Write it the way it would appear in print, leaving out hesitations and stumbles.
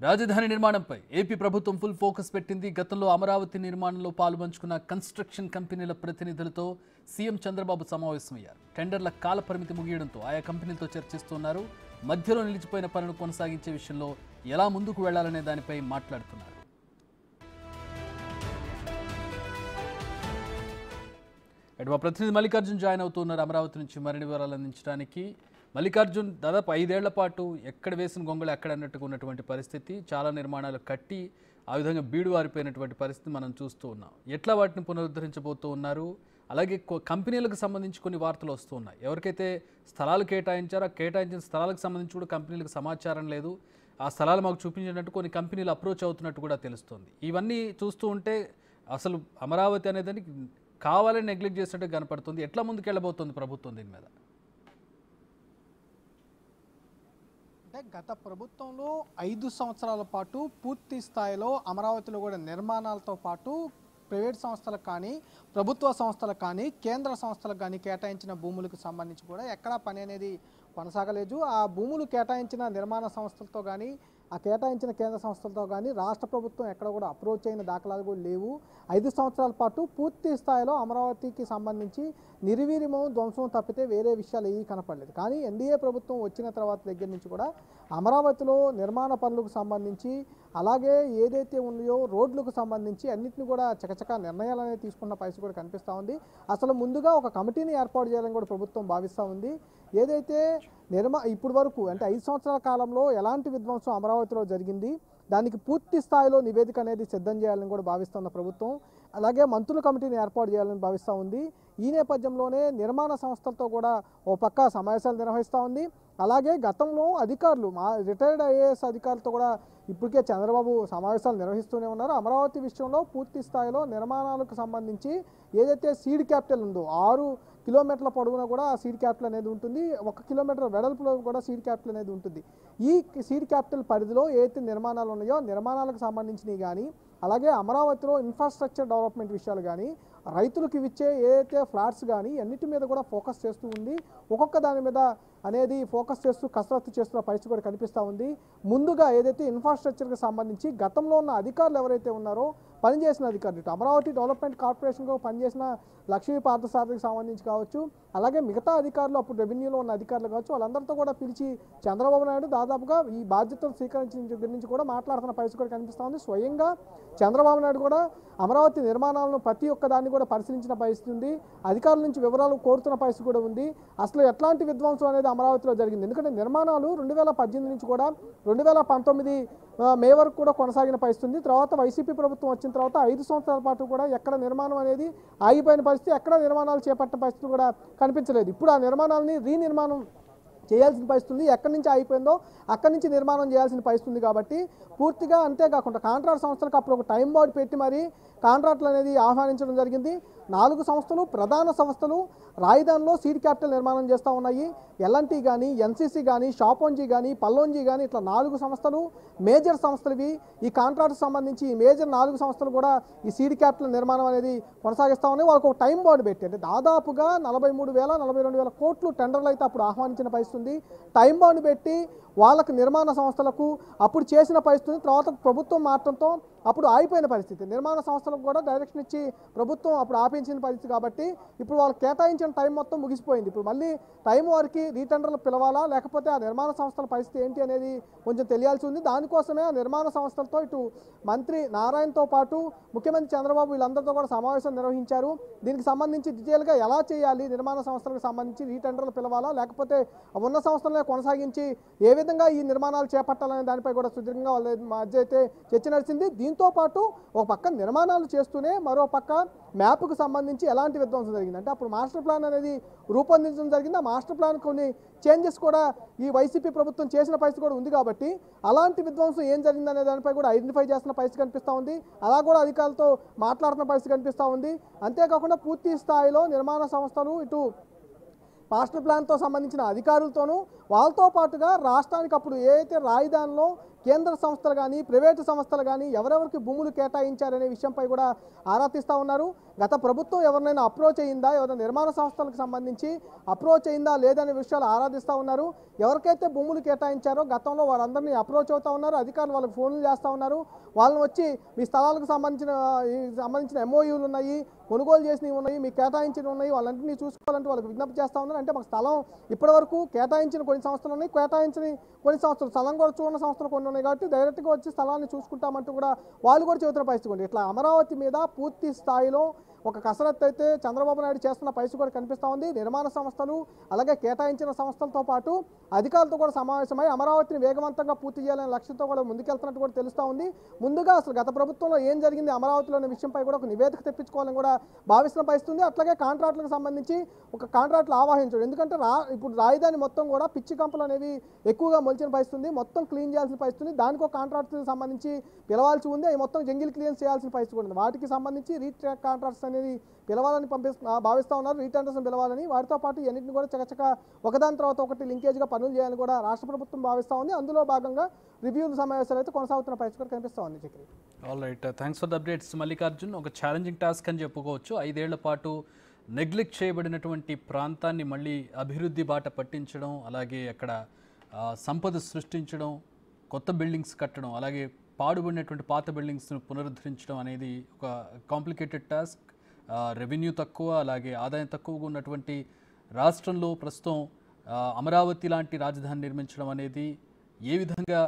రాజధాని నిర్మాణంపై ఏపీ ప్రభుత్వం ఫుల్ ఫోకస్ పెట్టింది. గతంలో అమరావతి నిర్మాణంలో పాలుపంచుకున్న కన్స్ట్రక్షన్ కంపెనీల ప్రతినిధులతో సీఎం చంద్రబాబు సమావేశమయ్యారు. టెండర్ల కాల పరిమితి ముగియడంతో ఆయా కంపెనీలతో చర్చిస్తున్నారు. మధ్యలో నిలిచిపోయిన పనులు కొనసాగించే విషయంలో ఎలా ముందుకు వెళ్లాలనే దానిపై మాట్లాడుతున్నారు. మా ప్రతినిధి మల్లికార్జున్ జాయిన్ అవుతున్నారు అమరావతి నుంచి మరిన్ని వివరాలు అందించడానికి. మల్లికార్జున్, దాదాపు 5 ఏళ్ల పాటు ఎక్కడ వేసిన గొంగళి అక్కడ అన్నట్టుగా ఉన్నటువంటి పరిస్థితి, చాలా నిర్మాణాలు కట్టి ఆ విధంగా బీడు వారిపోయినటువంటి పరిస్థితి మనం చూస్తూ ఉన్నాం. ఎట్లా వాటిని పునరుద్ధరించబోతూ ఉన్నారు? అలాగే కంపెనీలకు సంబంధించి కొన్ని వార్తలు వస్తూ ఉన్నాయి. ఎవరికైతే స్థలాలు కేటాయించారో ఆ కేటాయించిన స్థలాలకు సంబంధించి కూడా కంపెనీలకు సమాచారం లేదు. ఆ స్థలాలు మాకు చూపించినట్టు కొన్ని కంపెనీలు అప్రోచ్ అవుతున్నట్టు కూడా తెలుస్తుంది. ఇవన్నీ చూస్తూ ఉంటే అసలు అమరావతి అనేది కావాలని నెగ్లెక్ట్ చేసినట్టు కనపడుతుంది. ఎట్లా ముందుకెళ్ళబోతుంది ప్రభుత్వం దీని మీద? అంటే గత ప్రభుత్వంలో 5 సంవత్సరాల పాటు పూర్తి స్థాయిలో అమరావతిలో కూడా నిర్మాణాలతో పాటు ప్రైవేట్ సంస్థలకు కానీ ప్రభుత్వ సంస్థలకు కానీ కేంద్ర సంస్థలకు కానీ కేటాయించిన భూములకు సంబంధించి కూడా ఎక్కడా పని అనేది కొనసాగలేదు. ఆ భూములు కేటాయించిన నిర్మాణ సంస్థలతో కానీ ఆ కేటాయించిన కేంద్ర సంస్థలతో కానీ రాష్ట్ర ప్రభుత్వం ఎక్కడ కూడా అప్రోచ్ అయిన దాఖలాలు కూడా లేవు. 5 సంవత్సరాల పాటు పూర్తి స్థాయిలో అమరావతికి సంబంధించి నిర్వీర్యమం ధ్వంసం తప్పితే వేరే విషయాలు ఏవి కనపడలేదు. కానీ ఎన్డీఏ ప్రభుత్వం వచ్చిన తర్వాత దగ్గర నుంచి కూడా అమరావతిలో నిర్మాణ పనులకు సంబంధించి అలాగే ఏదైతే ఉన్నాయో రోడ్లకు సంబంధించి అన్నింటినీ కూడా చకచకా నిర్ణయాలు అనేది తీసుకున్న పరిస్థితి కూడా కనిపిస్తూ ఉంది. అసలు ముందుగా ఒక కమిటీని ఏర్పాటు చేయాలని కూడా ప్రభుత్వం భావిస్తూ ఉంది. ఏదైతే ఇప్పటి వరకు అంటే 5 సంవత్సరాల కాలంలో ఎలాంటి విధ్వంసం అమరావతిలో జరిగింది, దానికి పూర్తి స్థాయిలో నివేదిక అనేది సిద్ధం చేయాలని కూడా భావిస్తున్న ప్రభుత్వం అలాగే మంత్రుల కమిటీని ఏర్పాటు చేయాలని భావిస్తూ ఉంది. ఈ నేపథ్యంలోనే నిర్మాణ సంస్థలతో కూడా ఓ పక్క సమావేశాలు నిర్వహిస్తూ ఉంది. అలాగే గతంలో అధికారులు రిటైర్డ్ ఐఏఎస్ అధికారులతో కూడా ఇప్పటికే చంద్రబాబు సమావేశాలు నిర్వహిస్తూనే ఉన్నారు. అమరావతి విషయంలో పూర్తి స్థాయిలో నిర్మాణాలకు సంబంధించి ఏదైతే సీడ్ క్యాపిటల్ ఉందో 6 కిలోమీటర్ల పొడవున కూడా సీడ్ క్యాపిటల్ అనేది ఉంటుంది. 1 కిలోమీటర్ వెడల్పులో కూడా సీడ్ క్యాపిటల్ అనేది ఉంటుంది. ఈ సీడ్ క్యాపిటల్ పరిధిలో ఏదైతే నిర్మాణాలు ఉన్నాయో నిర్మాణాలకు సంబంధించినవి కానీ అలాగే అమరావతిలో ఇన్ఫ్రాస్ట్రక్చర్ డెవలప్మెంట్ విషయాలు కానీ రైతులకు ఇచ్చే ఏదైతే ఫ్లాట్స్ కానీ అన్నిటి మీద కూడా ఫోకస్ చేస్తూ ఉంది. ఒక్కొక్క దాని మీద అనేది ఫోకస్ చేస్తూ కసరత్తు చేస్తున్న పరిస్థితి కూడా కనిపిస్తూ ఉంది. ముందుగా ఏదైతే ఇన్ఫ్రాస్ట్రక్చర్కి సంబంధించి గతంలో ఉన్న అధికారులు ఎవరైతే ఉన్నారో పనిచేసిన అధికారులు అమరావతి డెవలప్మెంట్ కార్పొరేషన్గా పనిచేసిన లక్ష్మీ పార్థసారథికి సంబంధించి కావచ్చు అలాగే మిగతా అధికారులు అప్పుడు రెవెన్యూలో ఉన్న అధికారులు కావచ్చు వాళ్ళందరితో కూడా పిలిచి చంద్రబాబు నాయుడు దాదాపుగా ఈ బాధ్యతలు స్వీకరించిన దగ్గర నుంచి కూడా మాట్లాడుతున్న పరిస్థితి కూడా కనిపిస్తూ ఉంది. స్వయంగా చంద్రబాబు నాయుడు కూడా అమరావతి నిర్మాణాలను ప్రతి ఒక్క దాన్ని కూడా పరిశీలించిన పరిస్థితి ఉంది. అధికారుల నుంచి వివరాలు కోరుతున్న పరిస్థితి కూడా ఉంది. అసలు ఎట్లాంటి విధ్వంసం అనేది అమరావతిలో జరిగింది, ఎందుకంటే నిర్మాణాలు 2018 నుంచి కూడా 2019 మే వరకు కూడా కొనసాగిన పరిస్థితి ఉంది. తర్వాత వైసీపీ ప్రభుత్వం వచ్చిన తర్వాత 5 సంవత్సరాల పాటు కూడా ఎక్కడ నిర్మాణం అనేది ఆగిపోయిన పరిస్థితి, ఎక్కడ నిర్మాణాలు చేపట్టిన పరిస్థితి కూడా కనిపించలేదు. ఇప్పుడు ఆ నిర్మాణాలని రీనిర్మాణం చేయాల్సిన పరిస్థితి ఎక్కడి నుంచి అయిపోయిందో అక్కడి నుంచి నిర్మాణం చేయాల్సిన పరిస్థితి కాబట్టి పూర్తిగా అంతేకాకుండా కాంట్రాక్ట్ సంస్థలకు అప్పుడు ఒక టైం బోర్డు పెట్టి మరి కాంట్రాక్టులు అనేది ఆహ్వానించడం జరిగింది. 4 సంస్థలు ప్రధాన సంస్థలు రాజధానిలో సీడ్ క్యాపిటల్ నిర్మాణం చేస్తూ ఉన్నాయి. ఎల్ఎన్టీ కానీ ఎన్సీసీ కానీ షాపోన్జీ కానీ పల్లోంజీ కానీ ఇట్లా 4 సంస్థలు మేజర్ సంస్థలు ఈ కాంట్రాక్ట్ సంబంధించి ఈ మేజర్ 4 సంస్థలు కూడా ఈ సీడ్ క్యాపిటల్ నిర్మాణం అనేది కొనసాగిస్తూ ఉన్నాయి. వాళ్ళకు ఒక టైం బోర్డు పెట్టి అంటే దాదాపుగా 43,000-42,000 కోట్లు టెండర్లు అయితే అప్పుడు ఆహ్వానించిన పరిస్థితి ఉంది. టైం బోర్డు పెట్టి వాళ్ళకు నిర్మాణ సంస్థలకు అప్పుడు చేసిన పరిస్థితి తర్వాత ప్రభుత్వం మారడంతో అప్పుడు ఆగిపోయిన పరిస్థితి. నిర్మాణ సంస్థలకు కూడా డైరెక్షన్ ఇచ్చి ప్రభుత్వం అప్పుడు ఆపించిన పరిస్థితి కాబట్టి ఇప్పుడు వాళ్ళు కేటాయించిన టైం మొత్తం ముగిసిపోయింది. ఇప్పుడు మళ్ళీ టైం వారికి రీటెండర్లు పిలవాలా లేకపోతే ఆ నిర్మాణ సంస్థల పరిస్థితి ఏంటి అనేది కొంచెం తెలియాల్సి ఉంది. దానికోసమే ఆ నిర్మాణ సంస్థలతో ఇటు మంత్రి నారాయణతో పాటు ముఖ్యమంత్రి చంద్రబాబు వీళ్ళందరితో కూడా సమావేశం నిర్వహించారు. దీనికి సంబంధించి డీటెయిల్గా ఎలా చేయాలి, నిర్మాణ సంస్థలకు సంబంధించి రీటెండర్లు పిలవాలా లేకపోతే ఉన్న సంస్థలనే కొనసాగించి ఏ విధంగా ఈ నిర్మాణాలు చేపట్టాలనే దానిపై కూడా సుదీర్ఘంగా వాళ్ళ మధ్య అయితే చర్చ నడిచింది. దీంతో పాటు ఒక పక్క నిర్మాణాలు చేస్తూనే మరో పక్క మ్యాప్కు సంబంధించి ఎలాంటి విధ్వంసం జరిగింది అంటే అప్పుడు మాస్టర్ ప్లాన్ అనేది రూపొందించడం జరిగింది. ఆ మాస్టర్ ప్లాన్ కొన్ని చేంజెస్ కూడా ఈ వైసీపీ ప్రభుత్వం చేసిన పరిస్థితి కూడా ఉంది కాబట్టి అలాంటి విధ్వంసం ఏం జరిగిందనే దానిపై కూడా ఐడెంటిఫై చేస్తున్న పరిస్థితి కనిపిస్తూ ఉంది. అలా కూడా అధికారులతో మాట్లాడుతున్న పరిస్థితి కనిపిస్తూ ఉంది. అంతేకాకుండా పూర్తి స్థాయిలో నిర్మాణ సంస్థలు ఇటు మాస్టర్ ప్లాన్తో సంబంధించిన అధికారులతోనూ వాళ్ళతో పాటుగా రాష్ట్రానికి అప్పుడు ఏదైతే రాజధానిలో కేంద్ర సంస్థలు కానీ ప్రైవేటు సంస్థలు కానీ ఎవరెవరికి భూములు కేటాయించారనే విషయంపై కూడా ఆరా తీస్తూ ఉన్నారు. గత ప్రభుత్వం ఎవరినైనా అప్రోచ్ అయిందా, ఎవరైనా నిర్మాణ సంస్థలకు సంబంధించి అప్రోచ్ అయిందా లేదనే విషయాలు ఆరాధిస్తూ ఉన్నారు. ఎవరికైతే భూములు కేటాయించారో గతంలో వారందరినీ అప్రోచ్ అవుతూ ఉన్నారు. అధికారులు వాళ్ళకి ఫోన్లు చేస్తూ ఉన్నారు. వాళ్ళని వచ్చి మీ స్థలాలకు సంబంధించిన ఎంఓయూలు ఉన్నాయి, కొనుగోలు చేసినవి ఉన్నాయి, మీకు కేటాయించినవి ఉన్నాయి, వాళ్ళంటినీ చూసుకోవాలంటే వాళ్ళకి విజ్ఞప్తి చేస్తూ ఉన్నారు. అంటే మాకు స్థలం ఇప్పటివరకు కేటాయించిన కొన్ని సంస్థలు ఉన్నాయి, కేటాయించిన కొన్ని సంస్థలు స్థలం కూడా చూడని సంస్థలు కొన్ని ఉన్నాయి కాబట్టి డైరెక్ట్గా వచ్చి స్థలాన్ని చూసుకుంటామంటూ కూడా వాళ్ళు కూడా చెబుతున్న పరిస్థితి ఉంది. ఇట్లా అమరావతి మీద పూర్తి స్థాయిలో ఒక కసరత్తు అయితే చంద్రబాబు నాయుడు చేస్తున్న పరిస్థితి కూడా కనిపిస్తూ ఉంది. నిర్మాణ సంస్థలు అలాగే కేటాయించిన సంస్థలతో పాటు అధికారులతో కూడా సమావేశమై అమరావతిని వేగవంతంగా పూర్తి చేయాలనే లక్ష్యంతో కూడా ముందుకెళ్తున్నట్టు కూడా తెలుస్తూ ఉంది. ముందుగా అసలు గత ప్రభుత్వంలో ఏం జరిగింది అమరావతిలో అనే విషయంపై కూడా ఒక నివేదిక తెప్పించుకోవాలని కూడా భావిస్తున్న పరిస్థితి ఉంది. అట్లాగే కాంట్రాక్టులకు సంబంధించి ఒక కాంట్రాక్టులు ఆవాహించడం, ఎందుకంటే ఇప్పుడు రాజధాని మొత్తం కూడా పిచ్చి కంపలు అనేవి ఎక్కువగా మొలిచిన పరిస్థితి ఉంది. మొత్తం క్లీన్ చేయాల్సిన పరిస్థితి ఉంది. దానికి ఒక కాంట్రాక్టులకు సంబంధించి పిలవాల్సి ఉంది. అవి మొత్తం జంగిల్ క్లియరెన్స్ చేయాల్సిన పరిస్థితి ఉంది. వాటికి సంబంధించి రీట్రాక్ కాంట్రాక్ట్స్ అనేది పిలవాలని భావిస్తూ ఉన్నారు. రీటెండర్స్ పిలవాలని, వాటితో పాటు అన్నింటిని కూడా చకచక ఒకదాని తర్వాత ఒకటి లింకేజ్గా పనులు చేయాలని కూడా రాష్ట్ర ప్రభుత్వం భావిస్తూ ఉంది. అందులో భాగంగా రివ్యూల సమావేశాలు అయితే కొనసాగుతున్న పరిస్థితి కనిపిస్తూ ఉంది. Chakri, all right, thanks for the updates Mallikarjun. ఒక ఛాలెంజింగ్ టాస్క్ అని చెప్పుకోవచ్చు. 5 ఏళ్ల పాటు నెగ్లెక్ట్ చేయబడినటువంటి ప్రాంతాన్ని మళ్ళీ అభివృద్ధి బాట పట్టించడం, అలాగే అక్కడ సంపద సృష్టించడం, కొత్త బిల్డింగ్స్ కట్టడం, అలాగే పాడుబడినటువంటి పాత బిల్డింగ్స్ను పునరుద్ధరించడం అనేది ఒక కాంప్లికేటెడ్ టాస్క్. రెవెన్యూ తక్కువ, అలాగే ఆదాయం తక్కువగా ఉన్నటువంటి రాష్ట్రంలో ప్రస్తుతం అమరావతి లాంటి రాజధాని నిర్మించడం అనేది ఏ విధంగా